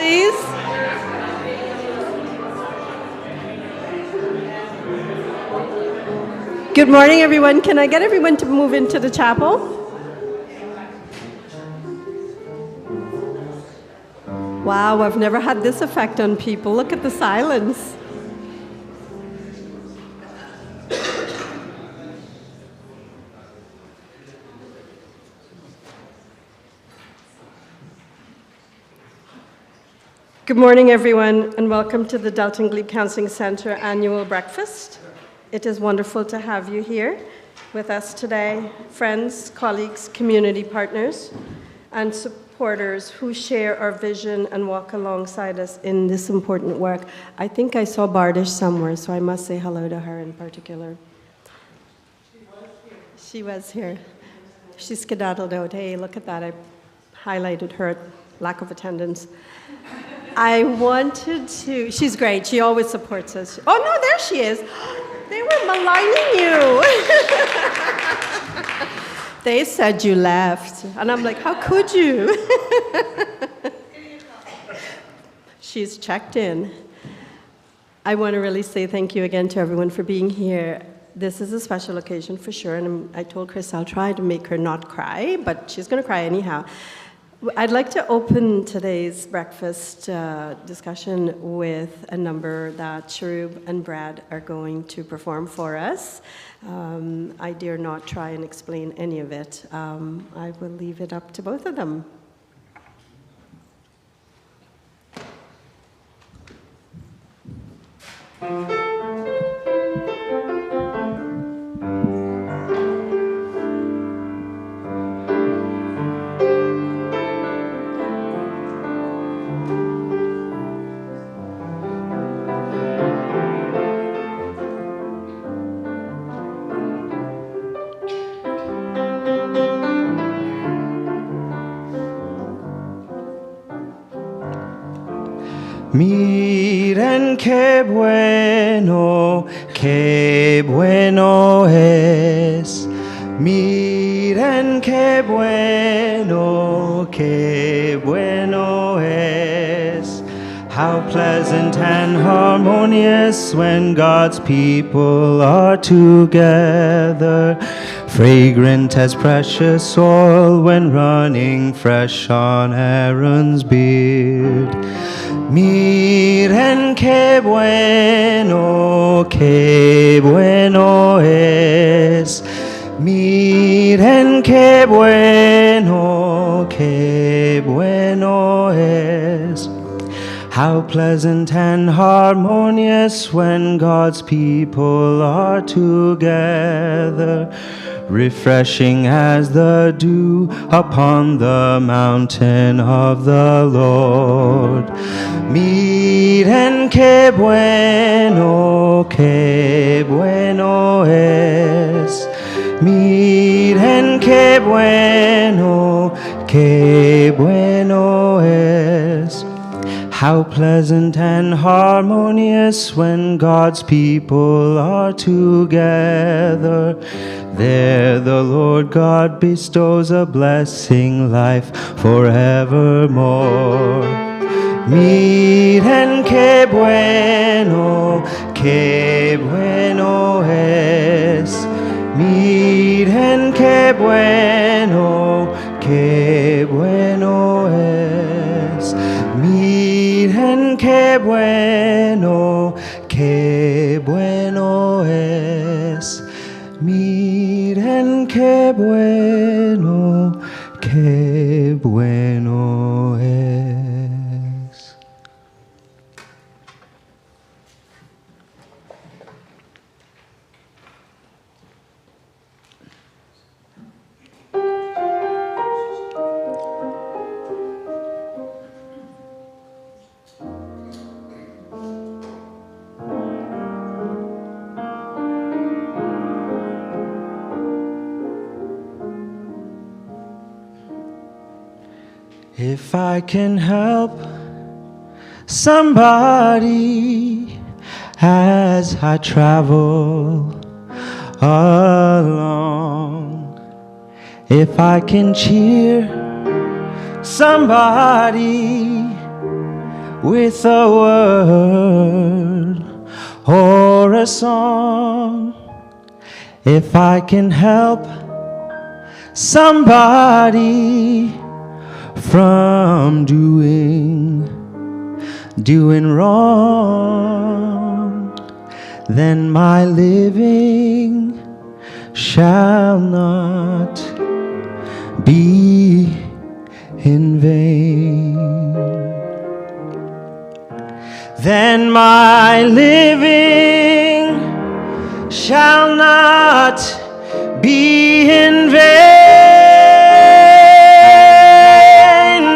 please. Good morning, everyone. Can I get everyone to move into the chapel? Wow, I've never had this effect on people. Look at the silence. Good morning, everyone, and welcome to the Delton Glebe Counselling Center annual breakfast. It is wonderful to have you here with us today, friends, colleagues, community partners, and supporters who share our vision and walk alongside us in this important work. I think I saw Bardish somewhere, so I must say hello to her in particular. She was here. She skedaddled out. Hey, look at that. I highlighted her lack of attendance. I wanted to, she's great. She always supports us. Oh, no, there she is. They were maligning you. They said you left. And I'm like, how could you? She's checked in. I want to really say thank you again to everyone for being here. This is a special occasion for sure. And I told Chris I'll try to make her not cry, but she's going to cry anyhow. I'd like to open today's breakfast discussion with a number that Sharub and Brad are going to perform for us. I dare not try and explain any of it. I will leave it up to both of them. Miren qué bueno es. Miren qué bueno es. How pleasant and harmonious when God's people are together. Fragrant as precious oil when running fresh on Aaron's beard. Miren qué bueno es. Miren qué bueno es. How pleasant and harmonious when God's people are together. Refreshing as the dew upon the mountain of the Lord. Miren qué bueno es. Miren qué bueno es. How pleasant and harmonious when God's people are together. There the Lord God bestows a blessing, life forevermore. Miren qué bueno es. Miren qué bueno es. Miren qué bueno es. Miren qué bueno es. If I can help somebody as I travel along, if I can cheer somebody with a word or a song. If I can help somebody from doing wrong, then my living shall not be in vain. Then my living shall not be in vain.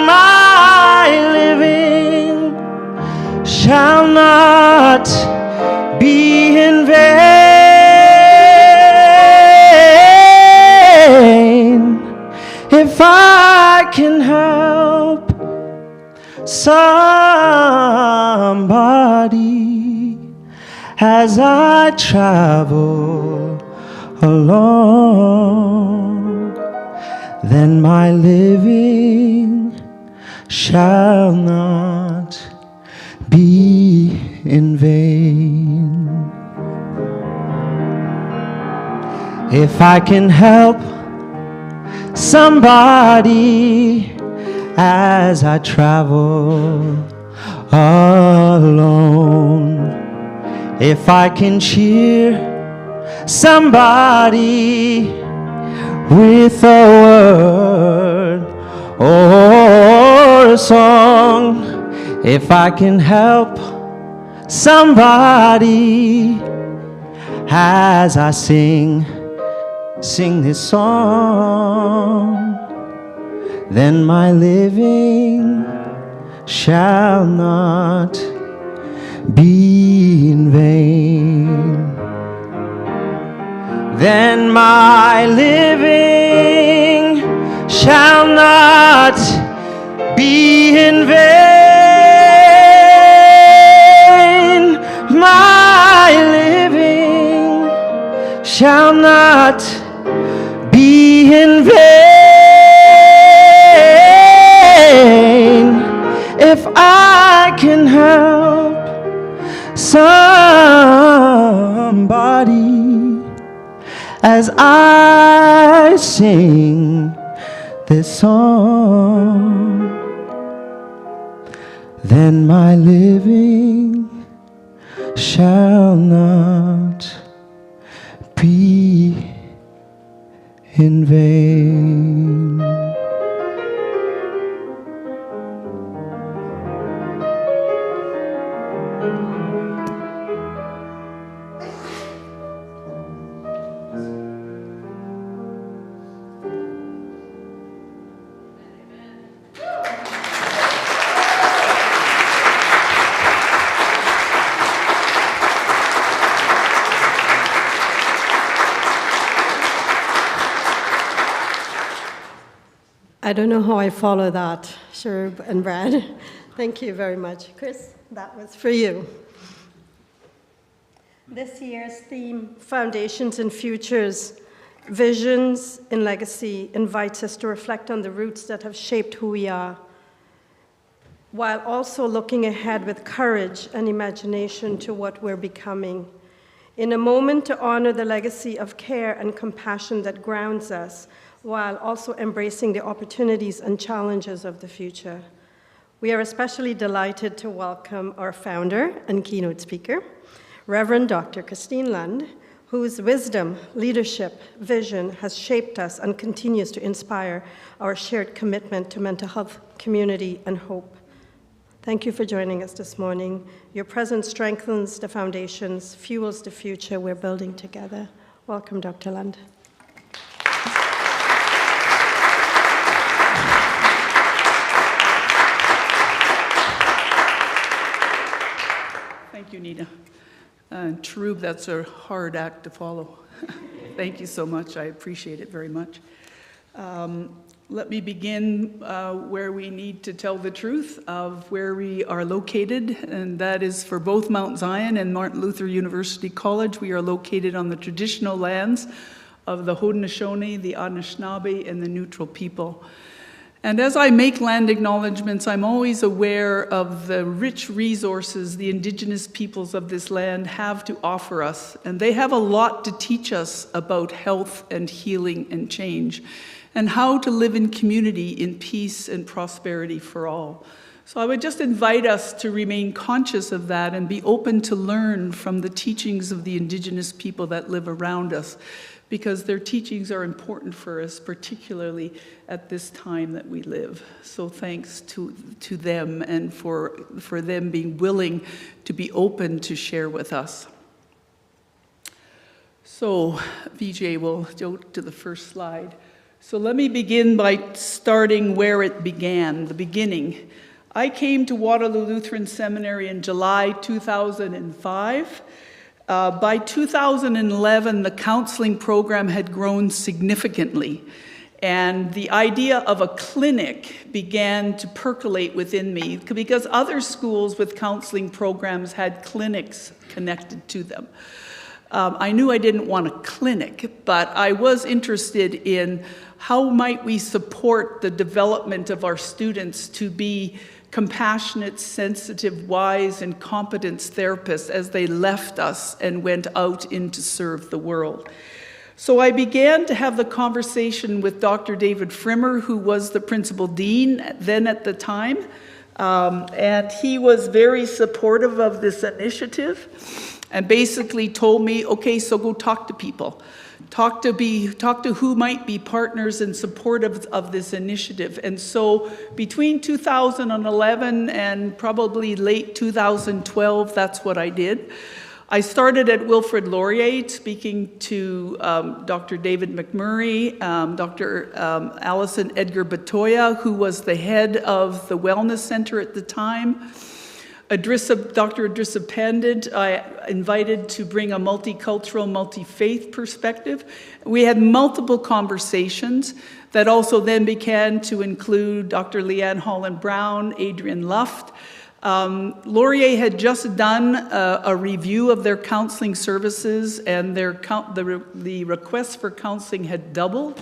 My living shall not be in vain. If I can help somebody as I travel along, then my living shall not be in vain. If I can help somebody as I travel alone, if I can cheer somebody with a word or a song, if I can help somebody as I sing this song, then my living shall not be in vain. Then my living shall not be in vain. My living shall not be in vain. If I can help somebody as I sing this song, then my living shall not be in vain. I don't know how I follow that, Sherb and Brad. Thank you very much. Chris, that was for you. This year's theme, Foundations and Futures, Visions in Legacy, invites us to reflect on the roots that have shaped who we are, while also looking ahead with courage and imagination to what we're becoming. In a moment to honor the legacy of care and compassion that grounds us, while also embracing the opportunities and challenges of the future. We are especially delighted to welcome our founder and keynote speaker, Reverend Dr. Kristine Lund, whose wisdom, leadership, vision has shaped us and continues to inspire our shared commitment to mental health, community, and hope. Thank you for joining us this morning. Your presence strengthens the foundations, fuels the future we're building together. Welcome, Dr. Lund. Thank you, Nina. True, that's a hard act to follow. Thank you so much. I appreciate it very much. Let me begin where we need to tell the truth of where we are located, and that is for both Mount Zion and Martin Luther University College. We are located on the traditional lands of the Haudenosaunee, the Anishinaabe, and the Neutral people. And as I make land acknowledgements, I'm always aware of the rich resources the Indigenous peoples of this land have to offer us. And they have a lot to teach us about health and healing and change, and how to live in community in peace and prosperity for all. So I would just invite us to remain conscious of that and be open to learn from the teachings of the Indigenous people that live around us, because their teachings are important for us, particularly at this time that we live. So thanks to them, and for them being willing to be open to share with us. So VJ will go to the first slide. So let me begin by starting where it began, the beginning. I came to Waterloo Lutheran Seminary in July 2005. By 2011, the counseling program had grown significantly, and the idea of a clinic began to percolate within me, because other schools with counseling programs had clinics connected to them. I knew I didn't want a clinic, but I was interested in how might we support the development of our students to be compassionate, sensitive, wise, and competent therapists as they left us and went out in to serve the world. So I began to have the conversation with Dr. David Frimmer, who was the principal dean then at the time, and he was very supportive of this initiative and basically told me, okay, so go talk to people. Talk to who might be partners in support of this initiative. And so between 2011 and probably late 2012, that's what I did. I started at Wilfrid Laurier, speaking to Dr. David McMurray, Dr. Allison Edgar Batoya, who was the head of the Wellness Center at the time. Dr. Idrissa Pandit, I invited to bring a multicultural, multi-faith perspective. We had multiple conversations that also then began to include Dr. Leanne Holland-Brown, Adrian Luft. Laurier had just done a review of their counseling services, and the requests for counseling had doubled.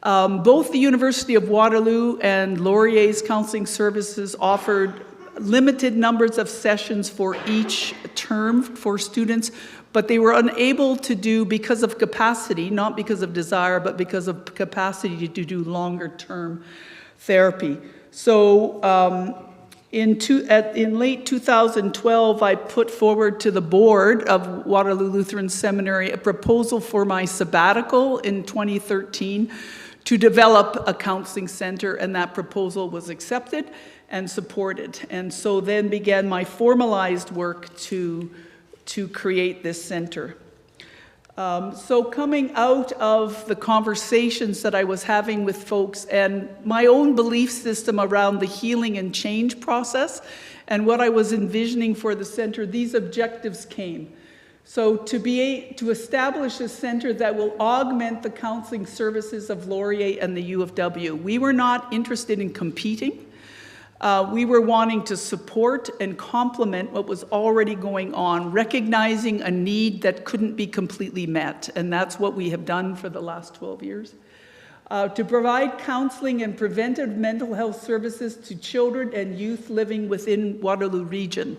Both the University of Waterloo and Laurier's counseling services offered limited numbers of sessions for each term for students, but they were unable to do, because of capacity, not because of desire, but because of capacity to do longer term therapy. So in late 2012, I put forward to the board of Waterloo Lutheran Seminary a proposal for my sabbatical in 2013 to develop a counseling center, and that proposal was accepted and supported. And so then began my formalized work to create this center. So coming out of the conversations that I was having with folks and my own belief system around the healing and change process and what I was envisioning for the center, these objectives came. So to establish a center that will augment the counseling services of Laurier and the U of W. We were not interested in competing. We were wanting to support and complement what was already going on, recognizing a need that couldn't be completely met, and that's what we have done for the last 12 years. To provide counseling and preventive mental health services to children and youth living within Waterloo Region.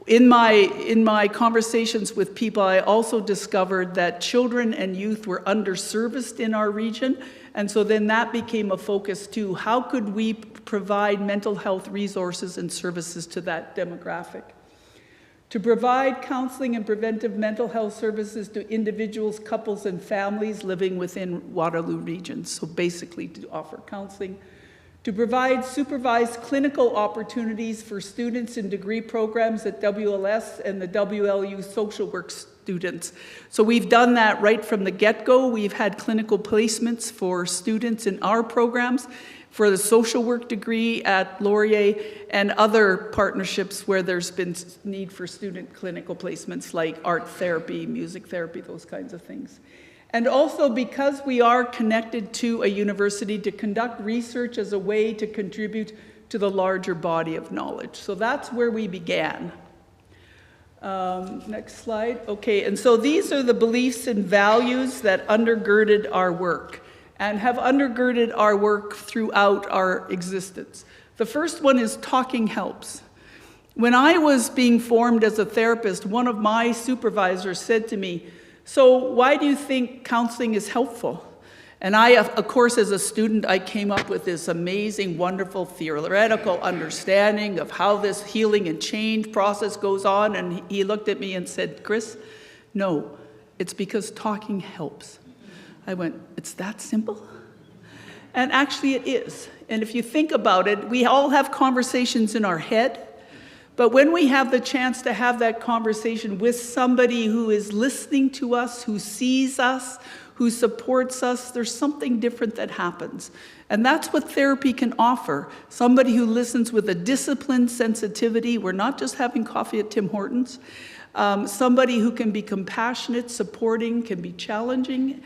In my conversations with people, I also discovered that children and youth were underserviced in our region, and so then that became a focus too. How could we provide mental health resources and services to that demographic? To provide counseling and preventive mental health services to individuals, couples, and families living within Waterloo Region. So basically to offer counseling. To provide supervised clinical opportunities for students in degree programs at WLS and the WLU social work students. So we've done that right from the get-go. We've had clinical placements for students in our programs, for the social work degree at Laurier, and other partnerships where there's been need for student clinical placements like art therapy, music therapy, those kinds of things. And also because we are connected to a university, to conduct research as a way to contribute to the larger body of knowledge. So that's where we began. Next slide. Okay, and so these are the beliefs and values that undergirded our work. and have undergirded our work throughout our existence. The first one is talking helps. When I was being formed as a therapist, one of my supervisors said to me, "So why do you think counseling is helpful?" And I, of course, as a student, I came up with this amazing, wonderful theoretical understanding of how this healing and change process goes on. And he looked at me and said, "Chris, no, it's because talking helps." I went, "It's that simple?" And actually it is. And if you think about it, we all have conversations in our head. But when we have the chance to have that conversation with somebody who is listening to us, who sees us, who supports us, there's something different that happens. And that's what therapy can offer. Somebody who listens with a disciplined sensitivity. We're not just having coffee at Tim Hortons. Somebody who can be compassionate, supporting, can be challenging.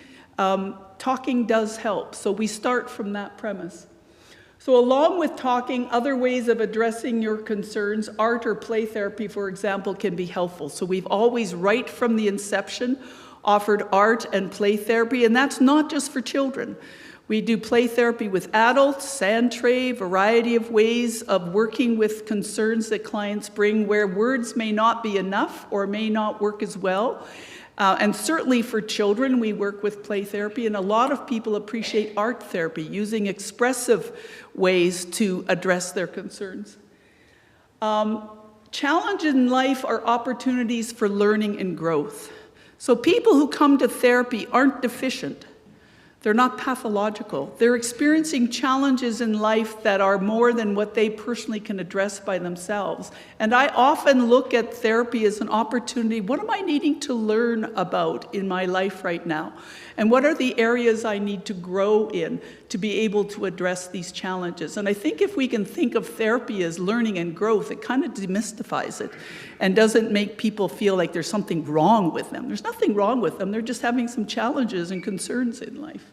Talking does help. So we start from that premise. So along with talking, other ways of addressing your concerns, art or play therapy, for example, can be helpful. So we've always, right from the inception, offered art and play therapy, and that's not just for children. We do play therapy with adults, sand tray, variety of ways of working with concerns that clients bring where words may not be enough or may not work as well. And certainly for children, we work with play therapy, and a lot of people appreciate art therapy, using expressive ways to address their concerns. Challenges in life are opportunities for learning and growth. So people who come to therapy aren't deficient. They're not pathological. They're experiencing challenges in life that are more than what they personally can address by themselves. And I often look at therapy as an opportunity. What am I needing to learn about in my life right now? And what are the areas I need to grow in to be able to address these challenges? And I think if we can think of therapy as learning and growth, it kind of demystifies it and doesn't make people feel like there's something wrong with them. There's nothing wrong with them. They're just having some challenges and concerns in life.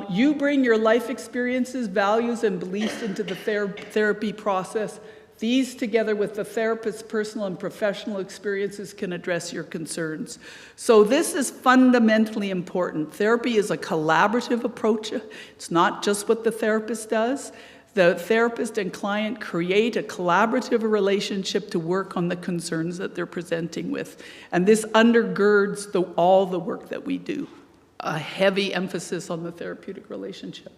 You bring your life experiences, values, and beliefs into the therapy process. These, together with the therapist's personal and professional experiences, can address your concerns. So this is fundamentally important. Therapy is a collaborative approach. It's not just what the therapist does. The therapist and client create a collaborative relationship to work on the concerns that they're presenting with. And this undergirds all the work that we do. A heavy emphasis on the therapeutic relationship.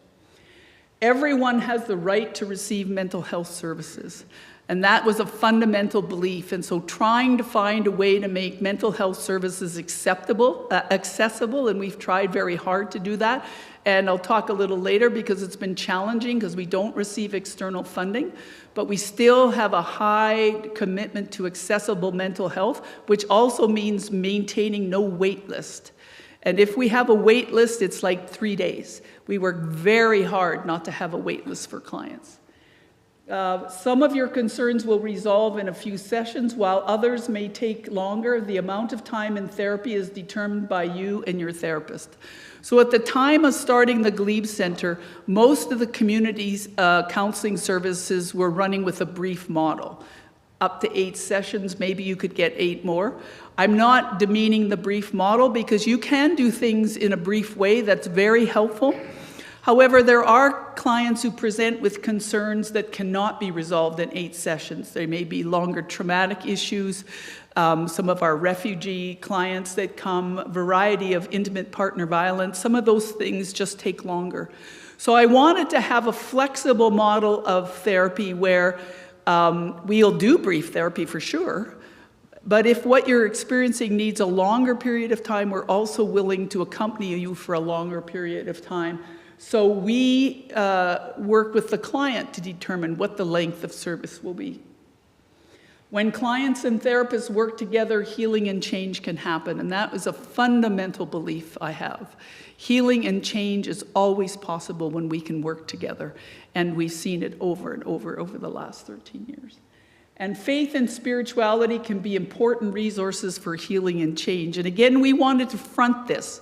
Everyone has the right to receive mental health services, and that was a fundamental belief. And so trying to find a way to make mental health services accessible, and we've tried very hard to do that. And I'll talk a little later because it's been challenging because we don't receive external funding, but we still have a high commitment to accessible mental health, which also means maintaining no wait list. And if we have a wait list, it's like 3 days. We work very hard not to have a wait list for clients. Some of your concerns will resolve in a few sessions, while others may take longer. The amount of time in therapy is determined by you and your therapist. So at the time of starting the Glebe Center, most of the community's counseling services were running with a brief model. Up to 8 sessions, maybe you could get 8 more. I'm not demeaning the brief model because you can do things in a brief way that's very helpful. However, there are clients who present with concerns that cannot be resolved in 8 sessions. There may be longer traumatic issues, some of our refugee clients that come, a variety of intimate partner violence. Some of those things just take longer. So I wanted to have a flexible model of therapy where we'll do brief therapy for sure, but if what you're experiencing needs a longer period of time, we're also willing to accompany you for a longer period of time. So we work with the client to determine what the length of service will be. When clients and therapists work together, healing and change can happen, and that is a fundamental belief I have. Healing and change is always possible when we can work together, and we've seen it over and over the last 13 years. And faith and spirituality can be important resources for healing and change. And again, we wanted to front this.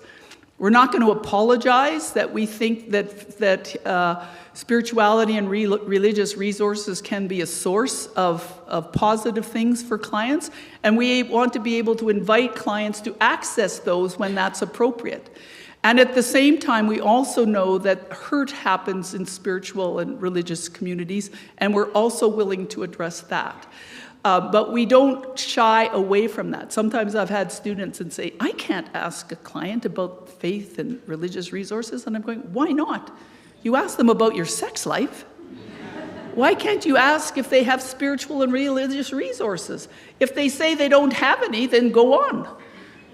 We're not going to apologize that we think that spirituality and religious resources can be a source of positive things for clients, and we want to be able to invite clients to access those when that's appropriate. And at the same time, we also know that hurt happens in spiritual and religious communities, and we're also willing to address that. But we don't shy away from that. Sometimes I've had students and say, I can't ask a client about faith and religious resources. And I'm going, why not? You ask them about your sex life. Why can't you ask if they have spiritual and religious resources? If they say they don't have any, then go on,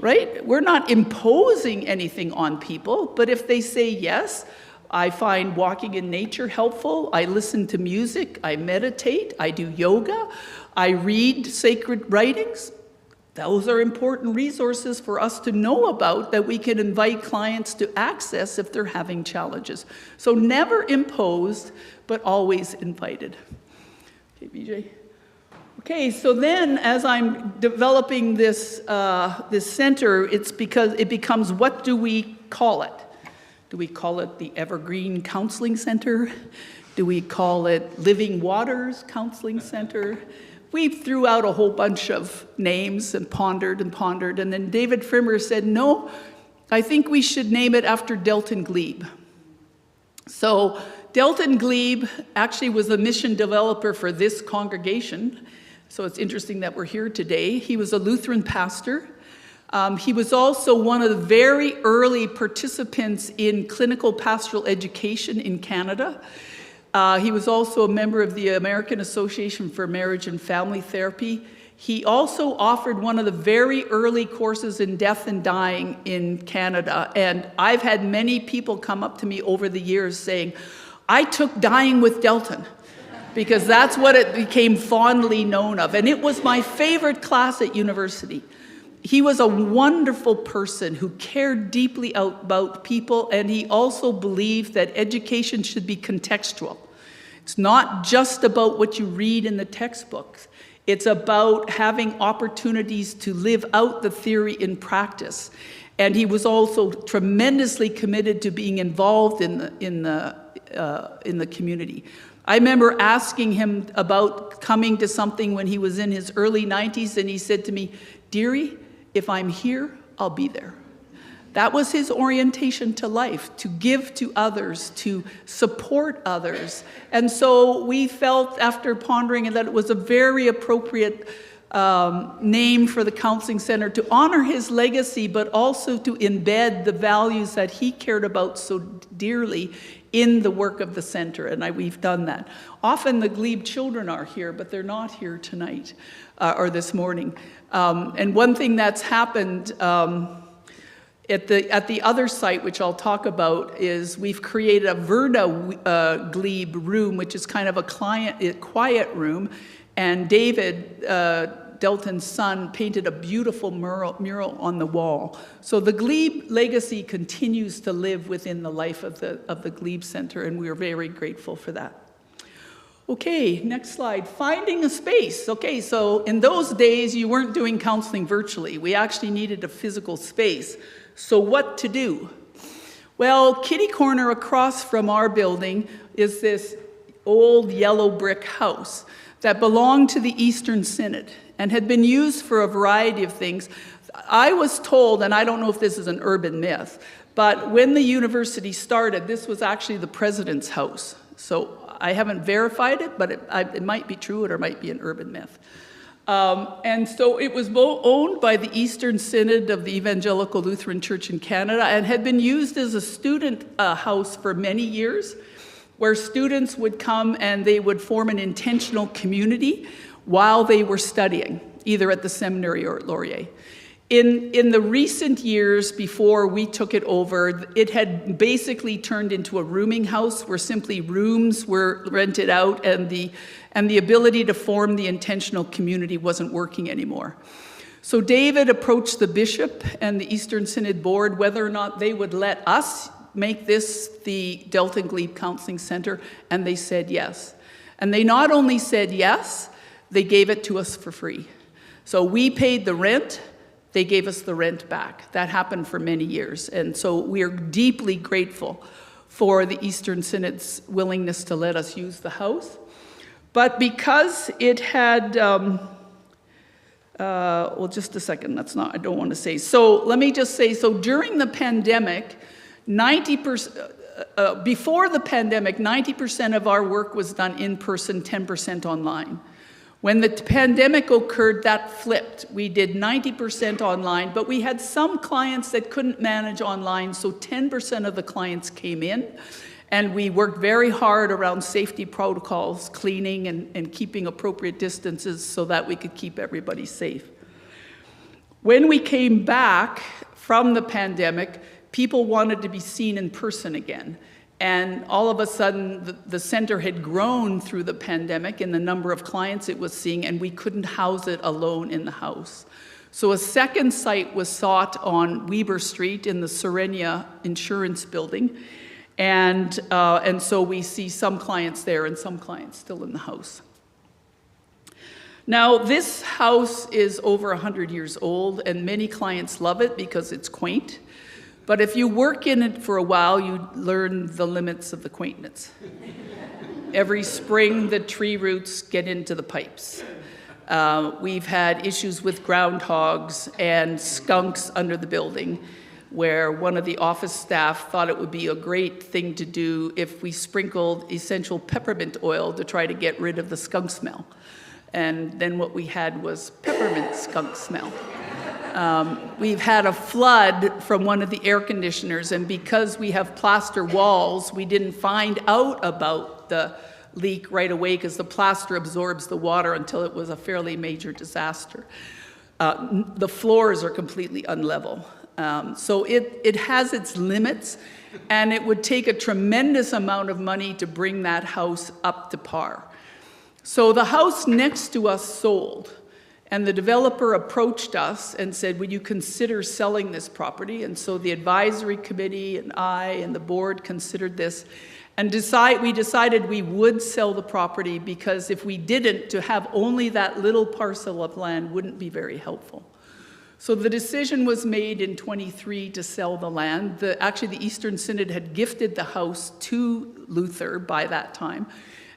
right? We're not imposing anything on people, but if they say yes, I find walking in nature helpful, I listen to music, I meditate, I do yoga, I read sacred writings. Those are important resources for us to know about that we can invite clients to access if they're having challenges. So never imposed, but always invited. Okay, BJ. Okay, so then as I'm developing this, this center, it's because it becomes, what do we call it? Do we call it the Evergreen Counseling Center? Do we call it Living Waters Counseling Center? We threw out a whole bunch of names and pondered, and then David Frimmer said, no, I think we should name it after Delton Glebe. So Delton Glebe actually was the mission developer for this congregation. So it's interesting that we're here today. He was a Lutheran pastor. He was also one of the very early participants in clinical pastoral education in Canada. He was also a member of the American Association for Marriage and Family Therapy. He also offered one of the very early courses in death and dying in Canada. And I've had many people come up to me over the years saying, I took dying with Delton, because that's what it became fondly known of. And it was my favorite class at university. He was a wonderful person who cared deeply about people, and he also believed that education should be contextual. It's not just about what you read in the textbooks. It's about having opportunities to live out the theory in practice. And he was also tremendously committed to being involved in the community. I remember asking him about coming to something when he was in his early 90s, and he said to me, "Dearie, if I'm here, I'll be there." That was his orientation to life, to give to others, to support others. And so we felt, after pondering it, that it was a very appropriate name for the counseling center to honor his legacy, but also to embed the values that he cared about so dearly in the work of the center, and we've done that. Often the Glebe children are here, but they're not here tonight or this morning. And one thing that's happened at the other site, which I'll talk about, is we've created a Verna Glebe room, which is kind of a quiet room, and David, Delton's son, painted a beautiful mural on the wall. So the Glebe legacy continues to live within the life of the Glebe Center, and we are very grateful for that. Okay, next slide. Finding a space. Okay, so in those days, you weren't doing counseling virtually. We actually needed a physical space. So what to do? Well, kitty corner across from our building is this old yellow brick house that belonged to the Eastern Synod and had been used for a variety of things. I was told, and I don't know if this is an urban myth, but when the university started, this was actually the president's house. So I haven't verified it, but it might be true, or it might be an urban myth. And so it was owned by the Eastern Synod of the Evangelical Lutheran Church in Canada and had been used as a student house for many years, where students would come and they would form an intentional community while they were studying, either at the seminary or at Laurier. In the recent years before we took it over, it had basically turned into a rooming house where simply rooms were rented out, and the ability to form the intentional community wasn't working anymore. So David approached the bishop and the Eastern Synod board whether or not they would let us make this the Delton Glebe Counseling Center, and they said yes. And they not only said yes, they gave it to us for free. So we paid the rent, they gave us the rent back. That happened for many years, and so we are deeply grateful for the Eastern Synod's willingness to let us use the house. But because it had, well, just a second, I don't want to say. So let me just say, so during the pandemic, 90%, before the pandemic, 90% of our work was done in person, 10% online. When the pandemic occurred, that flipped. We did 90% online, but we had some clients that couldn't manage online, so 10% of the clients came in, and we worked very hard around safety protocols, cleaning and keeping appropriate distances so that we could keep everybody safe. When we came back from the pandemic, people wanted to be seen in person again. And all of a sudden, the center had grown through the pandemic in the number of clients it was seeing, and we couldn't house it alone in the house. So a second site was sought on Weber Street in the Serenia Insurance Building. And so we see some clients there and some clients still in the house. Now, this house is over 100 years old, and many clients love it because it's quaint. But if you work in it for a while, you learn the limits of the quaintness. Every spring, the tree roots get into the pipes. We've had issues with groundhogs and skunks under the building, where one of the office staff thought it would be a great thing to do if we sprinkled essential peppermint oil to try to get rid of the skunk smell. And then what we had was peppermint skunk smell. We've had a flood from one of the air conditioners, and because we have plaster walls, we didn't find out about the leak right away because the plaster absorbs the water until it was a fairly major disaster. The floors are completely unlevel. So it has its limits, and it would take a tremendous amount of money to bring that house up to par. So the house next to us sold. And the developer approached us and said, would you consider selling this property? And so the advisory committee and I and the board considered this. And we decided we would sell the property because if we didn't, to have only that little parcel of land wouldn't be very helpful. So the decision was made in '23 to sell the land. Actually, the Eastern Synod had gifted the house to Luther by that time.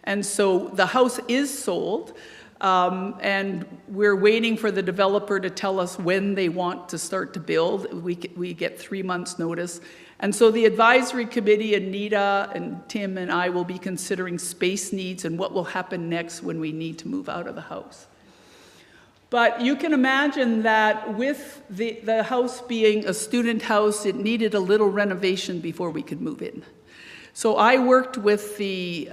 And so the house is sold. And we're waiting for the developer to tell us when they want to start to build. We get 3 months' notice. And so the advisory committee and Nita and Tim and I will be considering space needs and what will happen next when we need to move out of the house. But you can imagine that with the house being a student house, it needed a little renovation before we could move in. So I worked with the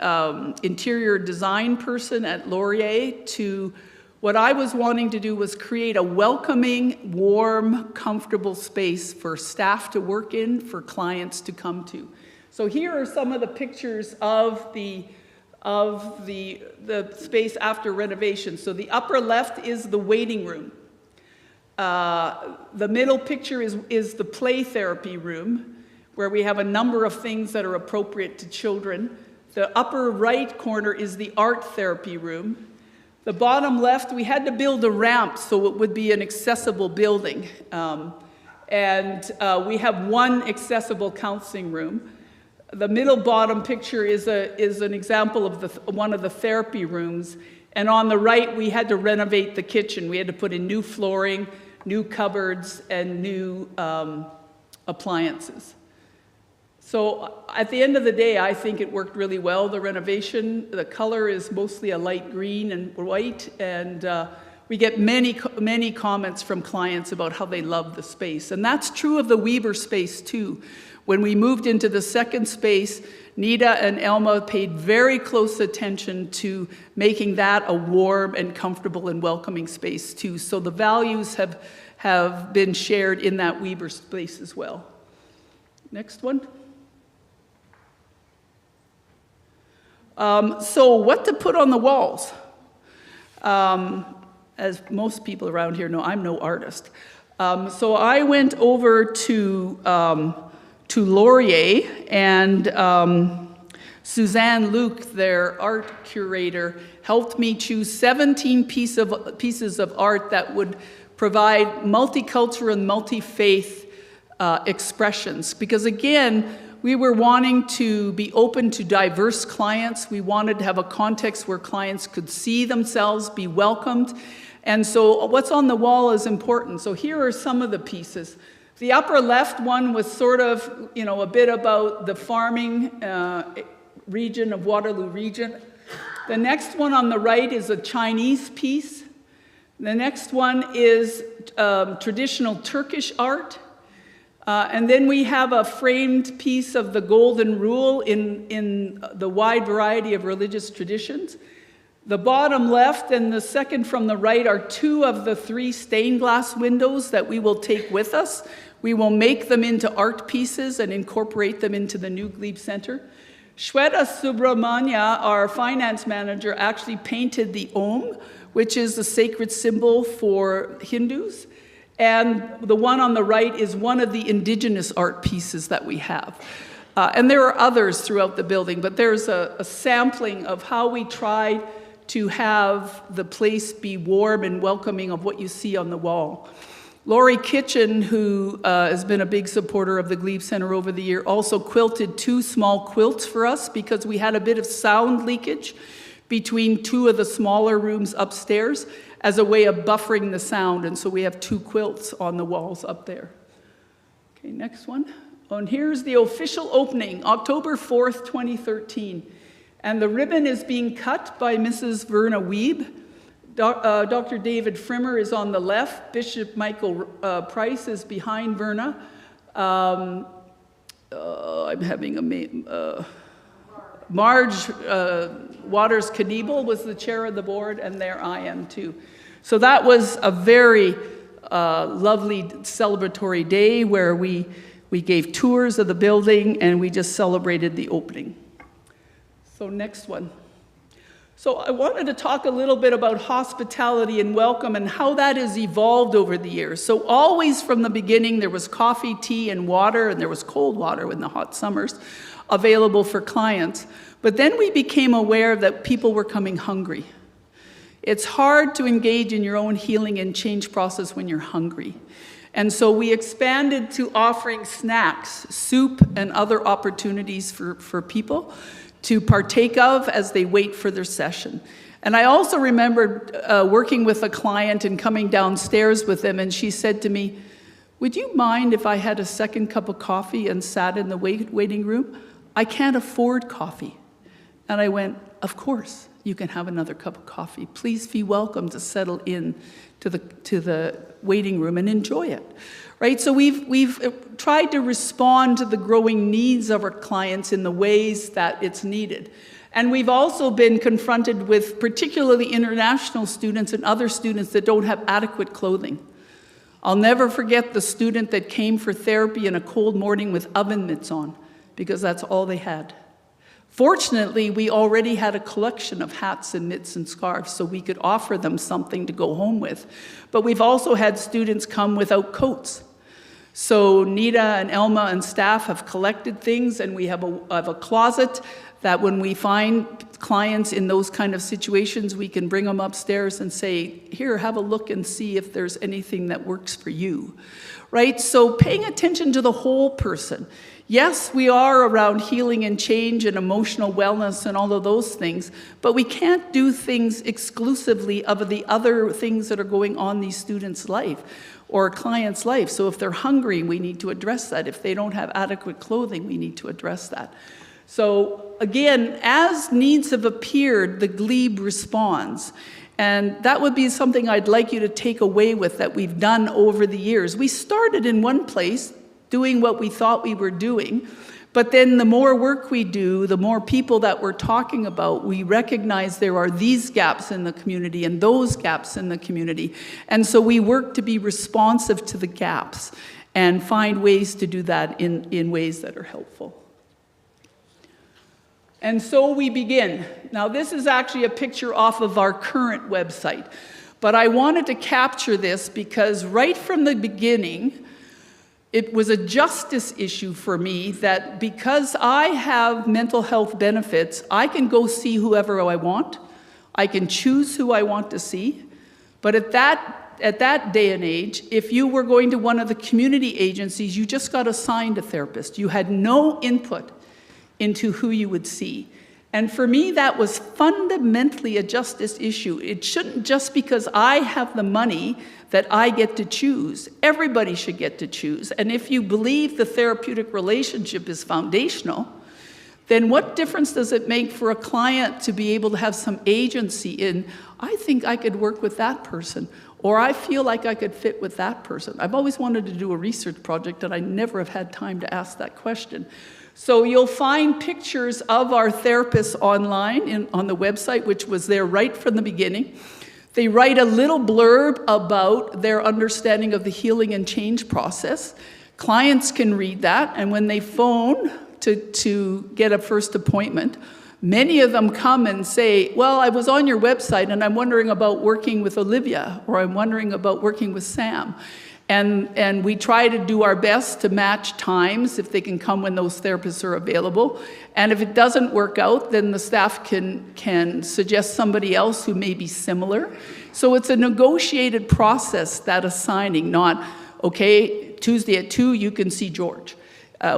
interior design person at Laurier to, what I was wanting to do was create a welcoming, warm, comfortable space for staff to work in, for clients to come to. So here are some of the pictures of the space after renovation. So the upper left is the waiting room. The middle picture is the play therapy room, where we have a number of things that are appropriate to children. The upper right corner is the art therapy room. The bottom left, we had to build a ramp so it would be an accessible building. We have one accessible counseling room. The middle bottom picture is an example of one of the therapy rooms. And on the right, we had to renovate the kitchen. We had to put in new flooring, new cupboards, and new appliances. So at the end of the day, I think it worked really well, the renovation. The color is mostly a light green and white, and we get many comments from clients about how they love the space. And that's true of the Weber space too. When we moved into the second space, Nita and Elma paid very close attention to making that a warm and comfortable and welcoming space too. So the values have been shared in that Weber space as well. Next one. So what to put on the walls? As most people around here know, I'm no artist. So I went over to Laurier, and Suzanne Luke, their art curator, helped me choose 17 pieces of art that would provide multicultural and multi-faith expressions. Because again, we were wanting to be open to diverse clients. We wanted to have a context where clients could see themselves, be welcomed. And so what's on the wall is important. So here are some of the pieces. The upper left one was sort of, a bit about the farming region of Waterloo region. The next one on the right is a Chinese piece. The next one is traditional Turkish art. And then we have a framed piece of the Golden Rule in the wide variety of religious traditions. The bottom left and the second from the right are 2 of the 3 stained glass windows that we will take with us. We will make them into art pieces and incorporate them into the new Glebe Center. Shweta Subramanya, our finance manager, actually painted the Om, which is the sacred symbol for Hindus. And the one on the right is one of the indigenous art pieces that we have. And there are others throughout the building, but there's a sampling of how we try to have the place be warm and welcoming of what you see on the wall. Laurie Kitchen, who has been a big supporter of the Glebe Center over the year, also quilted 2 small quilts for us because we had a bit of sound leakage between 2 of the smaller rooms upstairs as a way of buffering the sound, and so we have 2 quilts on the walls up there. Okay, next one. And here's the official opening, October 4th, 2013. And the ribbon is being cut by Mrs. Verna Wiebe. Dr. David Frimmer is on the left. Bishop Michael Price is behind Verna. I'm having a... Marge Waters Kniebel was the chair of the board, and there I am too. So that was a very lovely celebratory day where we gave tours of the building and we just celebrated the opening. So next one. So I wanted to talk a little bit about hospitality and welcome and how that has evolved over the years. So always from the beginning, there was coffee, tea, and water, and there was cold water in the hot summers available for clients. But then we became aware that people were coming hungry. It's hard to engage in your own healing and change process when you're hungry. And so we expanded to offering snacks, soup, and other opportunities for people to partake of as they wait for their session. And I also remember working with a client and coming downstairs with them, and she said to me, "Would you mind if I had a second cup of coffee and sat in the waiting room? I can't afford coffee." And I went, "Of course, you can have another cup of coffee. Please be welcome to settle in to the waiting room and enjoy it." Right? So we've tried to respond to the growing needs of our clients in the ways that it's needed. And we've also been confronted with particularly international students and other students that don't have adequate clothing. I'll never forget the student that came for therapy in a cold morning with oven mitts on, because that's all they had. Fortunately, we already had a collection of hats and mitts and scarves, so we could offer them something to go home with. But we've also had students come without coats. So Nita and Elma and staff have collected things, and we have a closet that when we find clients in those kind of situations, we can bring them upstairs and say, "Here, have a look and see if there's anything that works for you." Right? So paying attention to the whole person. Yes, we are around healing and change and emotional wellness and all of those things, but we can't do things exclusively of the other things that are going on in these students' life or a client's life. So if they're hungry, we need to address that. If they don't have adequate clothing, we need to address that. So again, as needs have appeared, the Glebe responds. And that would be something I'd like you to take away with that we've done over the years. We started in one place, doing what we thought we were doing, but then the more work we do, the more people that we're talking about, we recognize there are these gaps in the community and those gaps in the community. And so we work to be responsive to the gaps and find ways to do that in ways that are helpful. And so we begin. Now this is actually a picture off of our current website, but I wanted to capture this because right from the beginning, it was a justice issue for me that because I have mental health benefits, I can go see whoever I want. I can choose who I want to see. But at that day and age, if you were going to one of the community agencies, you just got assigned a therapist. You had no input into who you would see. And for me, that was fundamentally a justice issue. It shouldn't just because I have the money that I get to choose. Everybody should get to choose. And if you believe the therapeutic relationship is foundational, then what difference does it make for a client to be able to have some agency in, I think I could work with that person, or I feel like I could fit with that person? I've always wanted to do a research project, and I never have had time to ask that question. So you'll find pictures of our therapists online on the website, which was there right from the beginning. They write a little blurb about their understanding of the healing and change process. Clients can read that, and when they phone to get a first appointment, many of them come and say, well, I was on your website and I'm wondering about working with Olivia, or I'm wondering about working with Sam. And we try to do our best to match times if they can come when those therapists are available. And if it doesn't work out, then the staff can suggest somebody else who may be similar. So it's a negotiated process, that assigning, not, okay, Tuesday at 2, you can see George.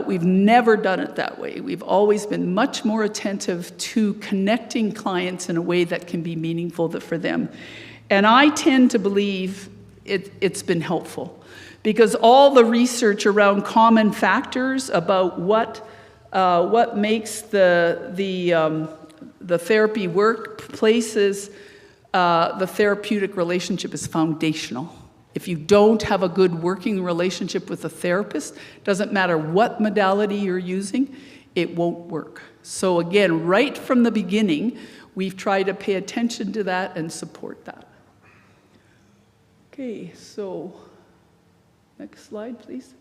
We've never done it that way. We've always been much more attentive to connecting clients in a way that can be meaningful for them. And I tend to believe it's been helpful, because all the research around common factors about what makes the therapy work places the therapeutic relationship is foundational. If you don't have a good working relationship with a therapist, doesn't matter what modality you're using, it won't work. So again, right from the beginning, we've tried to pay attention to that and support that. Okay, so next slide, please.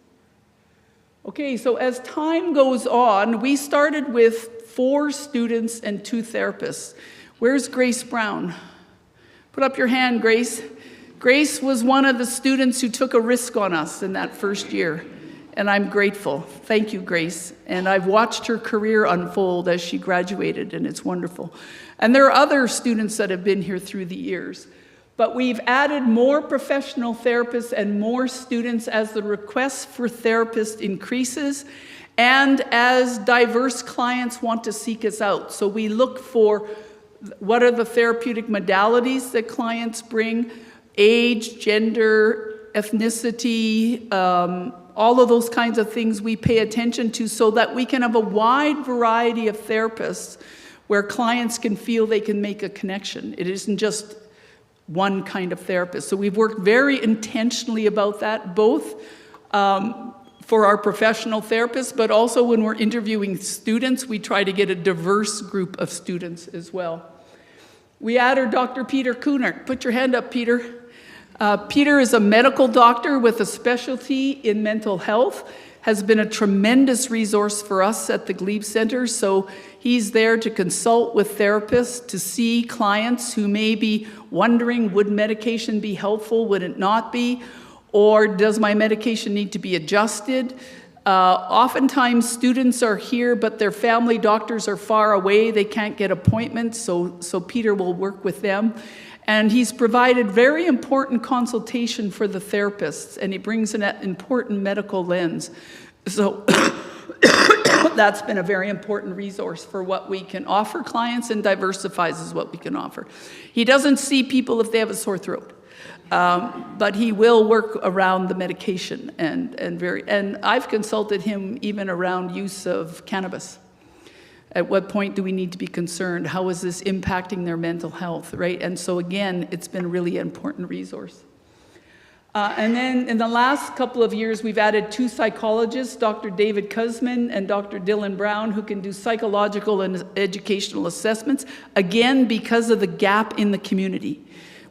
Okay, so as time goes on, we started with 4 students and 2 therapists. Where's Grace Brown? Put up your hand, Grace. Grace was one of the students who took a risk on us in that first year, and I'm grateful. Thank you, Grace. And I've watched her career unfold as she graduated, and it's wonderful. And there are other students that have been here through the years. But we've added more professional therapists and more students as the request for therapists increases and as diverse clients want to seek us out. So we look for what are the therapeutic modalities that clients bring, age, gender, ethnicity, all of those kinds of things we pay attention to so that we can have a wide variety of therapists where clients can feel they can make a connection. It isn't just one kind of therapist. So we've worked very intentionally about that, both for our professional therapists, but also when we're interviewing students, we try to get a diverse group of students as well. We added Dr. Peter Kunert. Put your hand up, Peter. Peter is a medical doctor with a specialty in mental health, has been a tremendous resource for us at the Glebe Center. So he's there to consult with therapists, to see clients who may be wondering, would medication be helpful, would it not be? Or does my medication need to be adjusted? Oftentimes students are here, but their family doctors are far away. They can't get appointments, so Peter will work with them. And he's provided very important consultation for the therapists, and he brings an important medical lens. So that's been a very important resource for what we can offer clients, and diversifies is what we can offer. He doesn't see people if they have a sore throat, but he will work around the medication, and I've consulted him even around use of cannabis. At what point do we need to be concerned? How is this impacting their mental health, right? And so again, it's been really an important resource. And then in the last couple of years, we've added 2 psychologists, Dr. David Kuzman and Dr. Dylan Brown, who can do psychological and educational assessments, again, because of the gap in the community.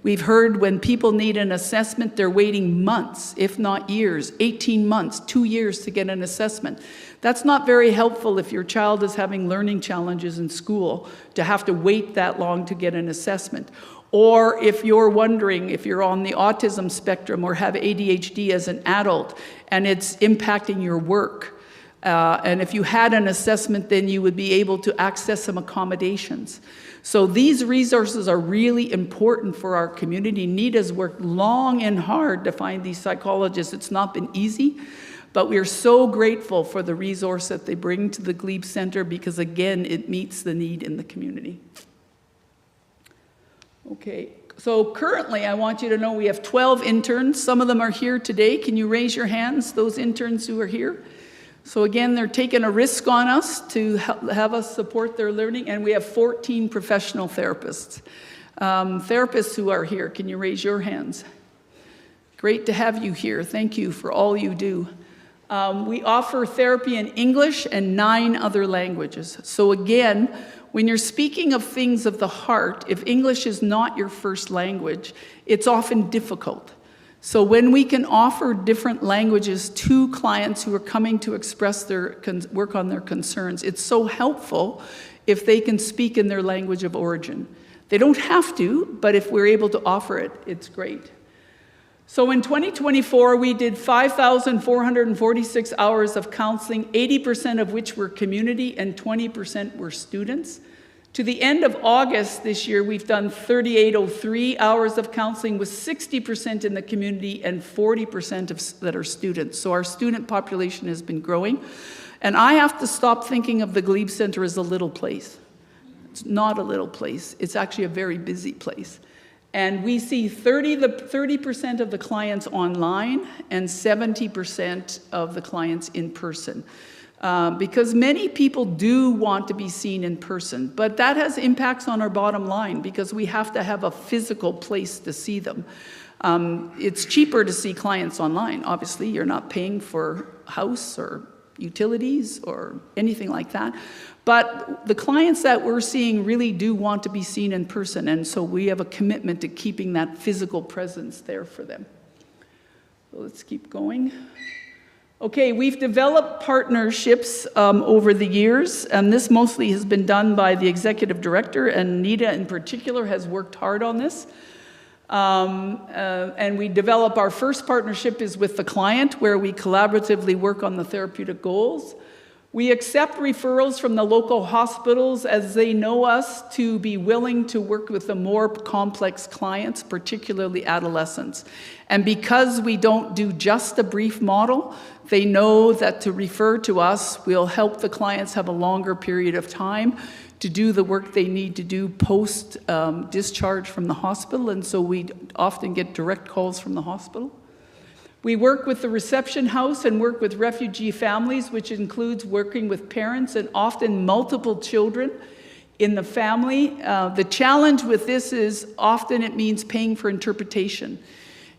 We've heard when people need an assessment, they're waiting months, if not years, 18 months, 2 years to get an assessment. That's not very helpful if your child is having learning challenges in school, to have to wait that long to get an assessment. Or if you're wondering if you're on the autism spectrum or have ADHD as an adult and it's impacting your work. And if you had an assessment, then you would be able to access some accommodations. So these resources are really important for our community. NEDA's worked long and hard to find these psychologists. It's not been easy, But we are so grateful for the resource that they bring to the Glebe Center because, again, it meets the need in the community. Okay, so currently I want you to know we have 12 interns. Some of them are here today. Can you raise your hands, those interns who are here? So again, they're taking a risk on us to have us support their learning, and we have 14 professional therapists. Therapists who are here, can you raise your hands? Great to have you here. Thank you for all you do. We offer therapy in English and 9 other languages. So again, when you're speaking of things of the heart, if English is not your first language, it's often difficult. So when we can offer different languages to clients who are coming to express their work on their concerns, it's so helpful if they can speak in their language of origin. They don't have to, but if we're able to offer it, it's great. So in 2024, we did 5,446 hours of counseling, 80% of which were community and 20% were students. To the end of August this year, we've done 3,803 hours of counseling with 60% in the community and 40% that are students. So our student population has been growing. And I have to stop thinking of the Glebe Center as a little place. It's not a little place. It's actually a very busy place. And we see 30% of the clients online and 70% of the clients in person. Because many people do want to be seen in person, but that has impacts on our bottom line because we have to have a physical place to see them. It's cheaper to see clients online. Obviously, you're not paying for house or utilities or anything like that. But the clients that we're seeing really do want to be seen in person, and so we have a commitment to keeping that physical presence there for them. So let's keep going. Okay, we've developed partnerships over the years, and this mostly has been done by the executive director, and Nita in particular has worked hard on this. And we develop our first partnership is with the client, where we collaboratively work on the therapeutic goals. We accept referrals from the local hospitals as they know us to be willing to work with the more complex clients, particularly adolescents. And because we don't do just a brief model, they know that to refer to us will help the clients have a longer period of time to do the work they need to do post discharge from the hospital, and so we often get direct calls from the hospital. We work with the reception house and work with refugee families, which includes working with parents and often multiple children in the family. The challenge with this is often it means paying for interpretation.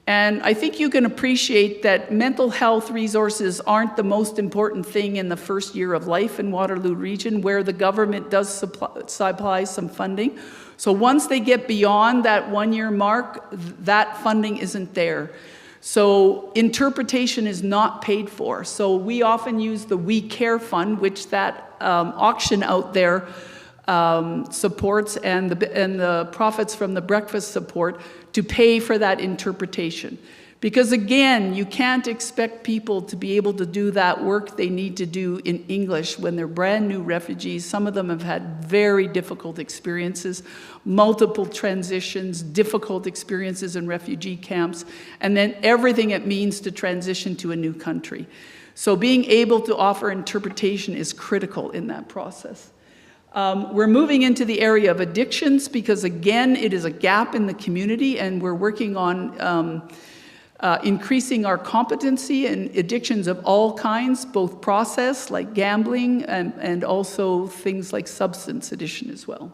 And I think you can appreciate that mental health resources aren't the most important thing in the first year of life in Waterloo Region, where the government does supply some funding. So once they get beyond that 1-year mark, that funding isn't there. So interpretation is not paid for. So we often use the We Care Fund, which that auction out there supports, and the profits from the breakfast support to pay for that interpretation. Because again, you can't expect people to be able to do that work they need to do in English when they're brand new refugees. Some of them have had very difficult experiences, multiple transitions, difficult experiences in refugee camps, and then everything it means to transition to a new country. So being able to offer interpretation is critical in that process. We're moving into the area of addictions because, again, it is a gap in the community, and we're working on increasing our competency in addictions of all kinds, both process, like gambling, and also things like substance addiction as well.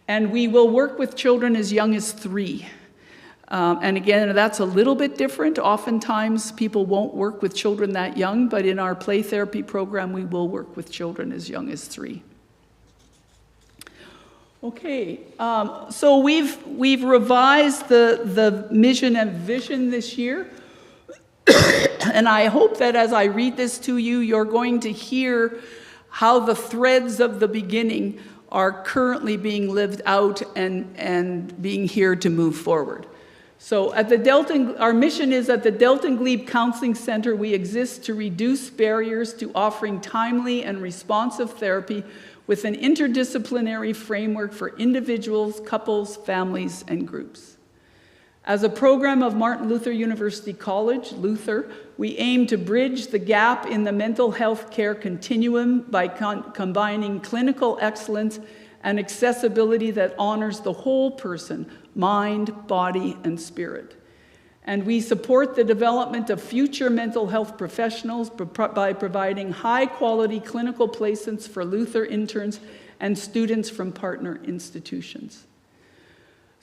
And we will work with children as young as 3. And again, that's a little bit different. Oftentimes, people won't work with children that young, but in our play therapy program, we will work with children as young as 3. Okay, so we've revised the mission and vision this year, and I hope that as I read this to you, you're going to hear how the threads of the beginning are currently being lived out and being here to move forward. So at the Delton, our mission is at the Delton Glebe Counseling Center, we exist to reduce barriers to offering timely and responsive therapy with an interdisciplinary framework for individuals, couples, families, and groups. As a program of Martin Luther University College, Luther, we aim to bridge the gap in the mental health care continuum by combining clinical excellence and accessibility that honors the whole person, mind, body, and spirit. And we support the development of future mental health professionals by providing high-quality clinical placements for Luther interns and students from partner institutions.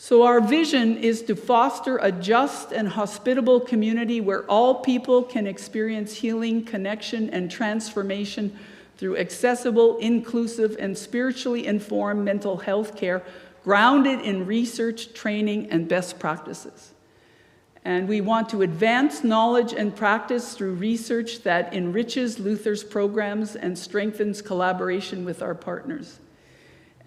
So our vision is to foster a just and hospitable community where all people can experience healing, connection, and transformation through accessible, inclusive, and spiritually informed mental health care grounded in research, training, and best practices. And we want to advance knowledge and practice through research that enriches Luther's programs and strengthens collaboration with our partners.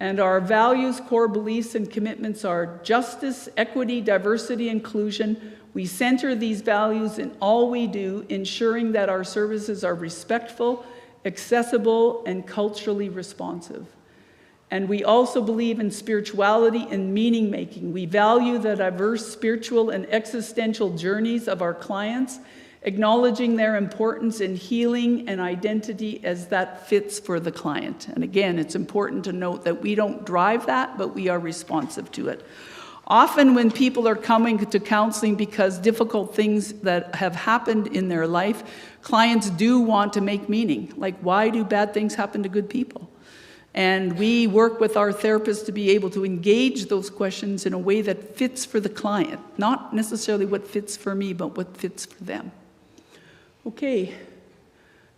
And our values, core beliefs, and commitments are justice, equity, diversity, inclusion. We center these values in all we do, ensuring that our services are respectful, accessible, and culturally responsive. And we also believe in spirituality and meaning-making. We value the diverse spiritual and existential journeys of our clients, acknowledging their importance in healing and identity as that fits for the client. And again, it's important to note that we don't drive that, but we are responsive to it. Often when people are coming to counseling because difficult things that have happened in their life, clients do want to make meaning. Like, why do bad things happen to good people? And we work with our therapists to be able to engage those questions in a way that fits for the client. Not necessarily what fits for me, but what fits for them. Okay,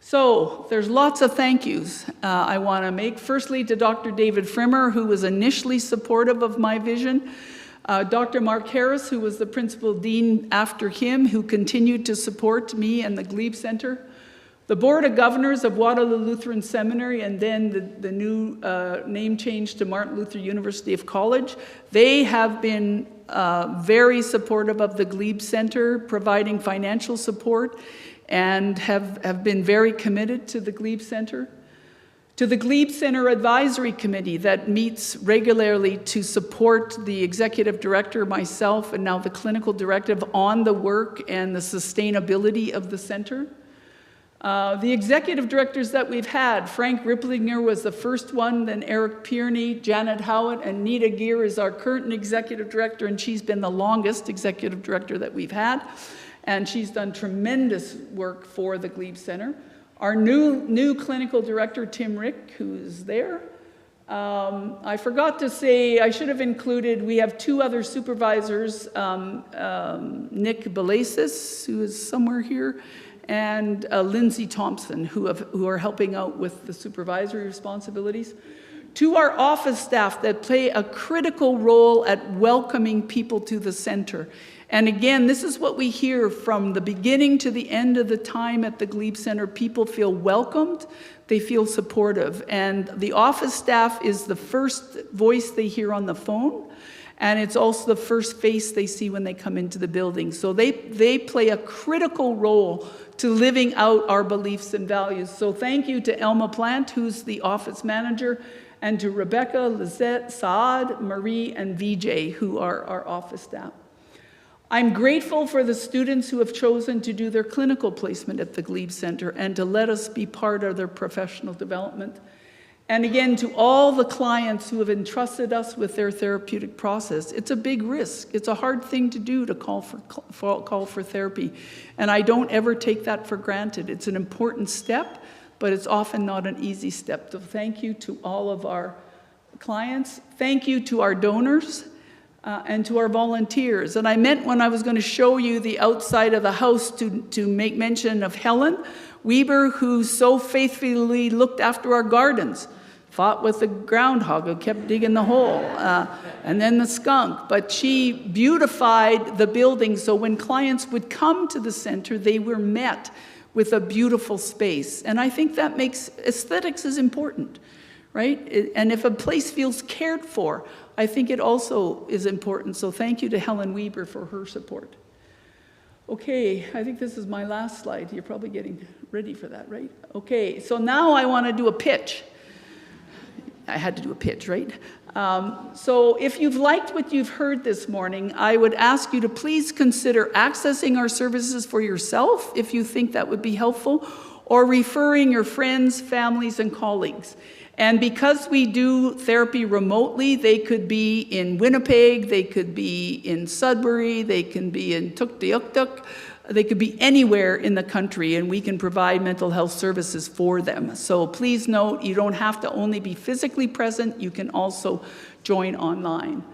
so there's lots of thank yous I want to make. Firstly, to Dr. David Frimmer, who was initially supportive of my vision. Dr. Mark Harris, who was the principal dean after him, who continued to support me and the Glebe Center. The Board of Governors of Waterloo Lutheran Seminary, and then the new name change to Martin Luther University of College, they have been very supportive of the Glebe Center, providing financial support, and have been very committed to the Glebe Center. To the Glebe Center Advisory Committee that meets regularly to support the executive director, myself, and now the clinical directive on the work and the sustainability of the center. The executive directors that we've had, Frank Ripplinger was the first one, then Eric Pierney, Janet Howitt, and Nita Gear is our current executive director, and she's been the longest executive director that we've had. And she's done tremendous work for the Glebe Center. Our new clinical director, Tim Rick, who's there. I forgot to say, I should have included, we have two other supervisors, Nick Belasis, who is somewhere here, and Lindsay Thompson, who are helping out with the supervisory responsibilities. To our office staff that play a critical role at welcoming people to the center. And again, this is what we hear from the beginning to the end of the time at the Glebe Center. People feel welcomed, they feel supportive. And the office staff is the first voice they hear on the phone, and it's also the first face they see when they come into the building. So they play a critical role to living out our beliefs and values. So thank you to Elma Plant, who's the office manager, and to Rebecca, Lizette, Saad, Marie, and VJ, who are our office staff. I'm grateful for the students who have chosen to do their clinical placement at the Glebe Center and to let us be part of their professional development. And again, to all the clients who have entrusted us with their therapeutic process. It's a big risk. It's a hard thing to do to call for therapy. And I don't ever take that for granted. It's an important step, but it's often not an easy step. So thank you to all of our clients. Thank you to our donors. And to our volunteers. And I meant when I was going to show you the outside of the house to make mention of Helen Weber, who so faithfully looked after our gardens, fought with the groundhog who kept digging the hole, and then the skunk. But she beautified the building, so when clients would come to the center, they were met with a beautiful space. And I think that makes aesthetics is important, right? And if a place feels cared for, I think it also is important. So thank you to Helen Weber for her support. Okay, I think this is my last slide. You're probably getting ready for that, right? Okay, so now I want to do a pitch. I had to do a pitch, right? So if you've liked what you've heard this morning, I would ask you to please consider accessing our services for yourself if you think that would be helpful, or referring your friends, families, and colleagues. And because we do therapy remotely, they could be in Winnipeg, they could be in Sudbury, they can be in Tuktoyaktuk, they could be anywhere in the country, and we can provide mental health services for them. So please note, you don't have to only be physically present, you can also join online.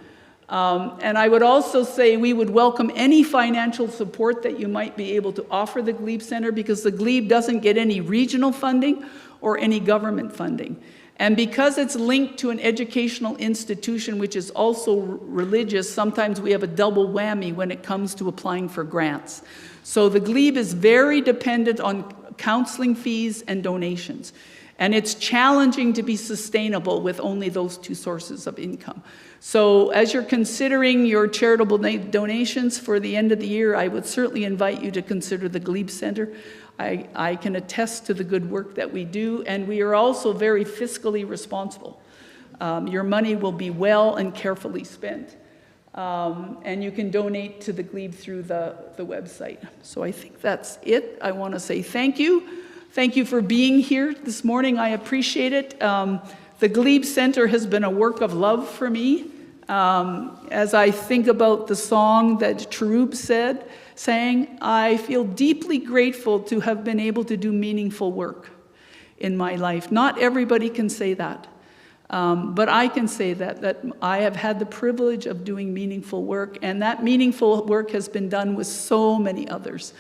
And I would also say we would welcome any financial support that you might be able to offer the Glebe Center, because the Glebe doesn't get any regional funding or any government funding. And because it's linked to an educational institution which is also religious, sometimes we have a double whammy when it comes to applying for grants. So the Glebe is very dependent on counseling fees and donations. And it's challenging to be sustainable with only those two sources of income. So as you're considering your charitable donations for the end of the year, I would certainly invite you to consider the Glebe Center. I can attest to the good work that we do, and we are also very fiscally responsible. Your money will be well and carefully spent. And you can donate to the Glebe through the website. So I think that's it. I want to say thank you. Thank you for being here this morning. I appreciate it. The Glebe Center has been a work of love for me. As I think about the song that Cherub sang, I feel deeply grateful to have been able to do meaningful work in my life. Not everybody can say that. But I can say that I have had the privilege of doing meaningful work, and that meaningful work has been done with so many others.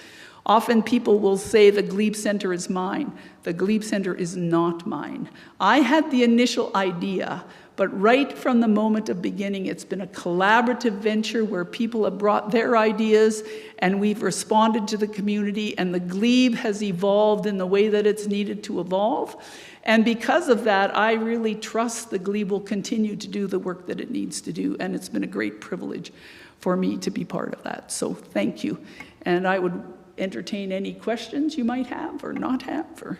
Often people will say the Glebe Center is mine. The Glebe Center is not mine. I had the initial idea, but right from the moment of beginning, it's been a collaborative venture where people have brought their ideas and we've responded to the community, and the Glebe has evolved in the way that it's needed to evolve. And because of that, I really trust the Glebe will continue to do the work that it needs to do, and it's been a great privilege for me to be part of that. So thank you. And I would entertain any questions you might have or not have. Or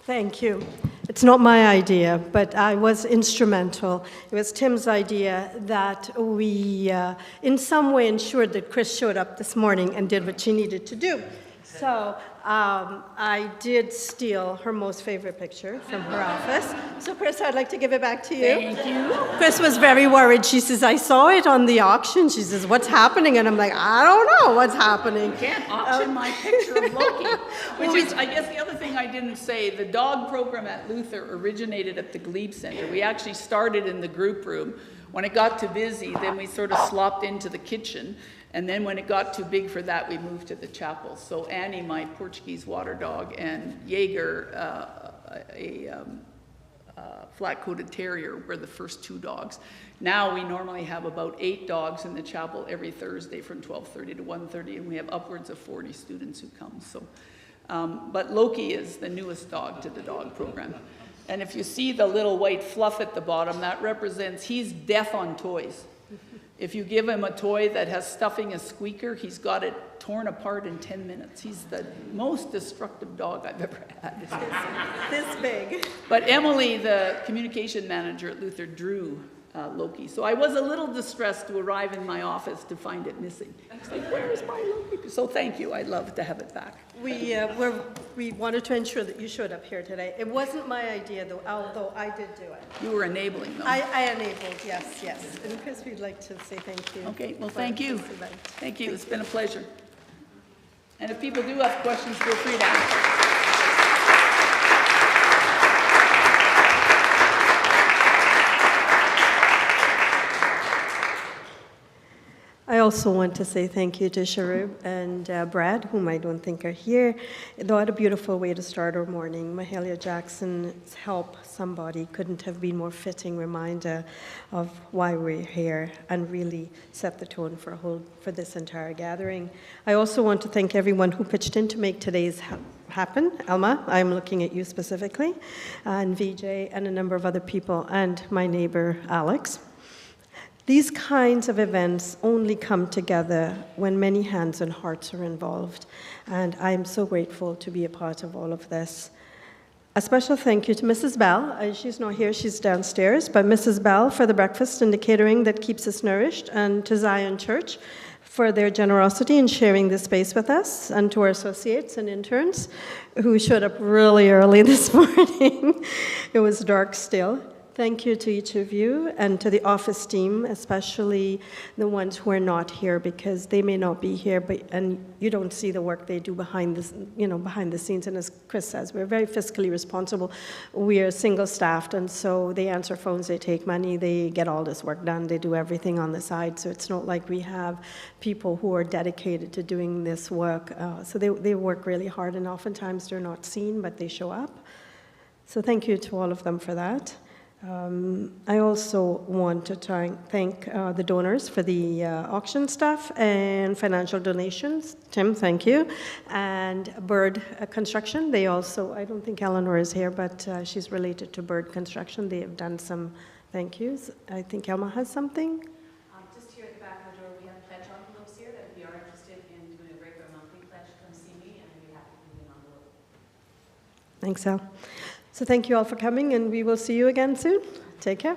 Thank you. It's not my idea, but I was instrumental. It was Tim's idea that we, in some way, ensured that Chris showed up this morning and did what she needed to do. So I did steal her most favorite picture from her office. So Chris, I'd like to give it back to you. thank you. Chris was very worried. She says, I saw it on the auction. She says, what's happening? And I'm like, I don't know what's happening. You can't auction my picture of Loki. Which is, I guess the other thing I didn't say, the dog program at Luther originated at the Glebe Center. We actually started in the group room. When it got too busy, then we sort of slopped into the kitchen. And then when it got too big for that, we moved to the chapel. So Annie, my Portuguese water dog, and Jaeger, a flat-coated terrier, were the first two dogs. Now we normally have about 8 dogs in the chapel every Thursday from 12:30 to 1:30, and we have upwards of 40 students who come. So, but Loki is the newest dog to the dog program. And if you see the little white fluff at the bottom, that represents he's death on toys. If you give him a toy that has stuffing a squeaker, he's got it torn apart in 10 minutes. He's the most destructive dog I've ever had. This big. But Emily, the communication manager at Luther, drew Loki. So I was a little distressed to arrive in my office to find it missing. It's like, where is my Loki? So thank you. I'd love to have it back. We wanted to ensure that you showed up here today. It wasn't my idea, though, although I did do it. You were enabling them. I enabled, yes. And Chris, we'd like to say thank you. Okay, well, thank you. Thank you. It's been a pleasure. And if people do have questions, feel free to ask. I also also want to say thank you to Sharub and Brad, whom I don't think are here. What a beautiful way to start our morning. Mahalia Jackson's Help Somebody couldn't have been more fitting reminder of why we're here and really set the tone for this entire gathering. I also want to thank everyone who pitched in to make today's happen. Alma, I'm looking at you specifically, and VJ, and a number of other people, and my neighbor, Alex. These kinds of events only come together when many hands and hearts are involved, and I'm so grateful to be a part of all of this. A special thank you to Mrs. Bell. She's not here, she's downstairs, but Mrs. Bell for the breakfast and the catering that keeps us nourished, and to Zion Church for their generosity in sharing this space with us, and to our associates and interns who showed up really early this morning. It was dark still. Thank you to each of you, and to the office team, especially the ones who are not here, because they may not be here, and you don't see the work they do behind the scenes. And as Chris says, we're very fiscally responsible. We are single-staffed, and so they answer phones, they take money, they get all this work done, they do everything on the side. So it's not like we have people who are dedicated to doing this work. So they work really hard, and oftentimes they're not seen, but they show up. So thank you to all of them for that. I also want to thank the donors for the auction stuff and financial donations. Tim, thank you. And Bird Construction, they also, I don't think Eleanor is here, but she's related to Bird Construction. They have done some thank yous. I think Elma has something. Just here at the back of the door, we have pledge envelopes here that if you are interested in doing a regular monthly pledge, come see me and I'd be happy to give you an envelope. Thanks, El. So thank you all for coming, and we will see you again soon. Take care.